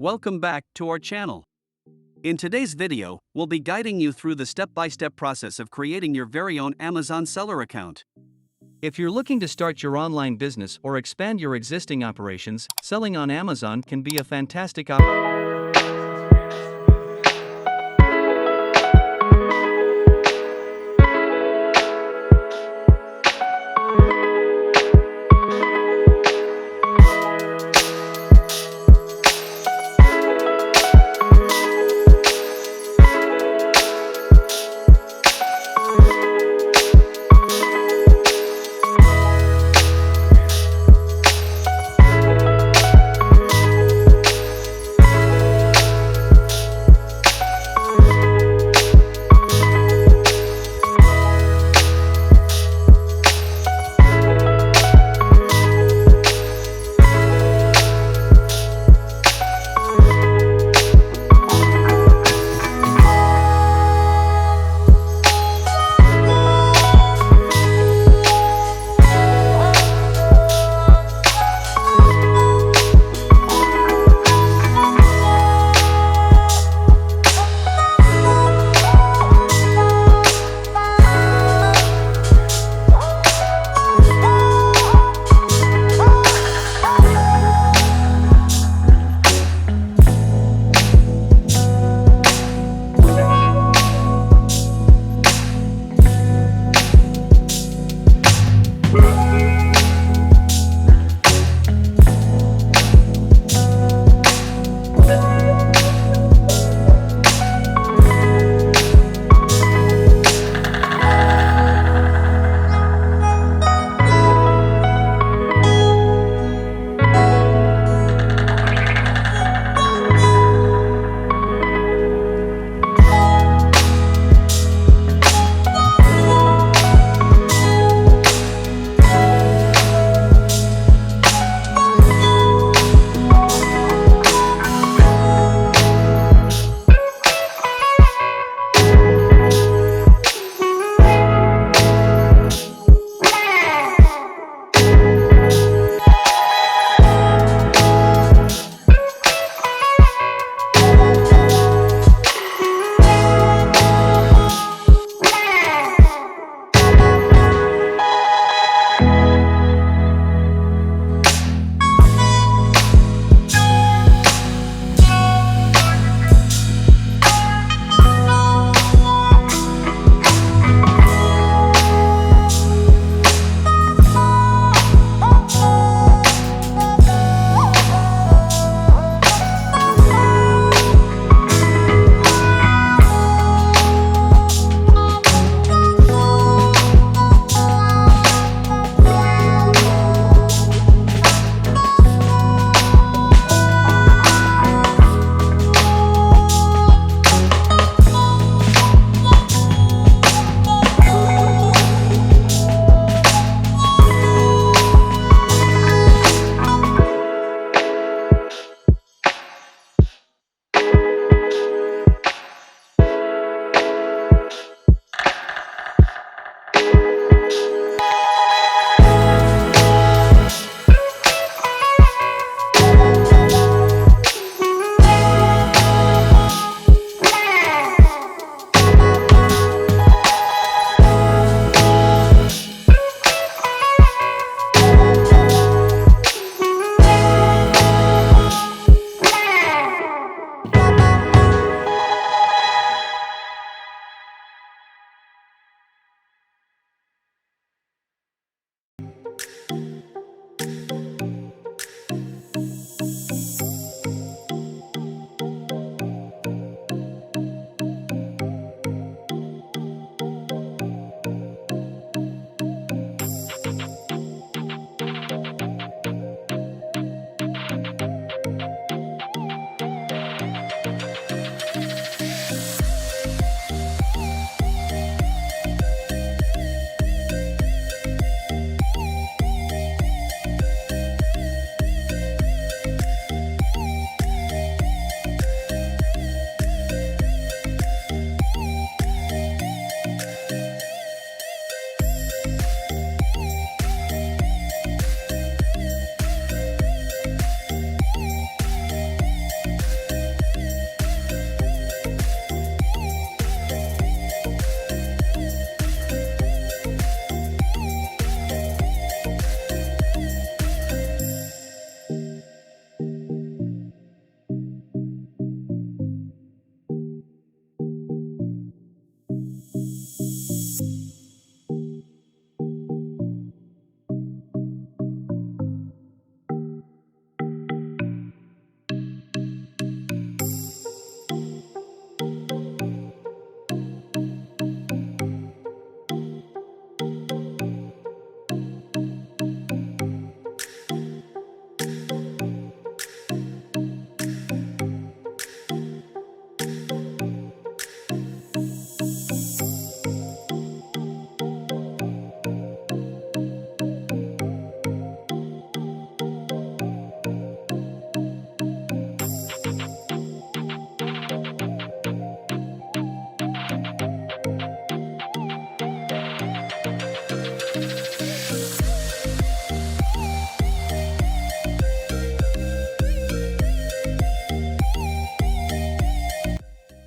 Welcome back to our channel. In today's video, we'll be guiding you through the step-by-step process of creating your very own Amazon seller account. If you're looking to start your online business or expand your existing operations, selling on Amazon can be a fantastic option.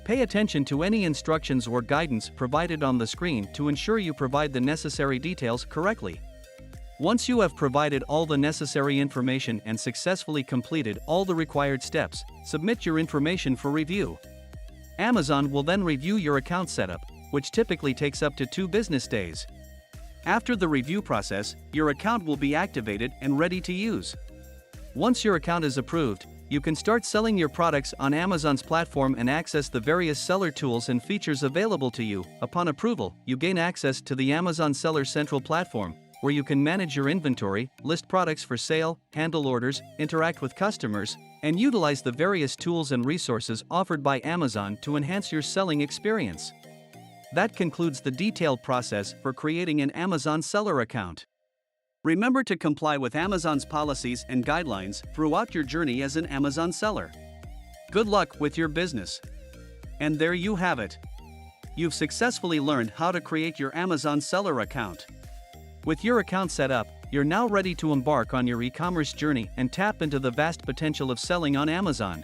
Pay attention to any instructions or guidance provided on the screen to ensure you provide the necessary details correctly. Once you have provided all the necessary information and successfully completed all the required steps, submit your information for review. Amazon will then review your account setup, which typically takes up to 2 business days. After the review process, your account will be activated and ready to use. Once your account is approved, you can start selling your products on Amazon's platform and access the various seller tools and features available to you. Upon approval, you gain access to the Amazon Seller Central platform, where you can manage your inventory, list products for sale, handle orders, interact with customers, and utilize the various tools and resources offered by Amazon to enhance your selling experience. That concludes the detailed process for creating an Amazon seller account. Remember to comply with Amazon's policies and guidelines throughout your journey as an Amazon seller. Good luck with your business. And there you have it. You've successfully learned how to create your Amazon seller account. With your account set up, you're now ready to embark on your e-commerce journey and tap into the vast potential of selling on Amazon.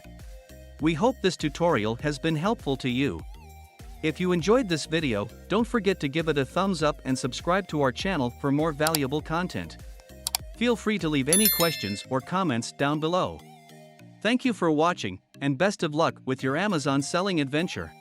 We hope this tutorial has been helpful to you. If you enjoyed this video, don't forget to give it a thumbs up and subscribe to our channel for more valuable content. Feel free to leave any questions or comments down below. Thank you for watching, and best of luck with your Amazon selling adventure.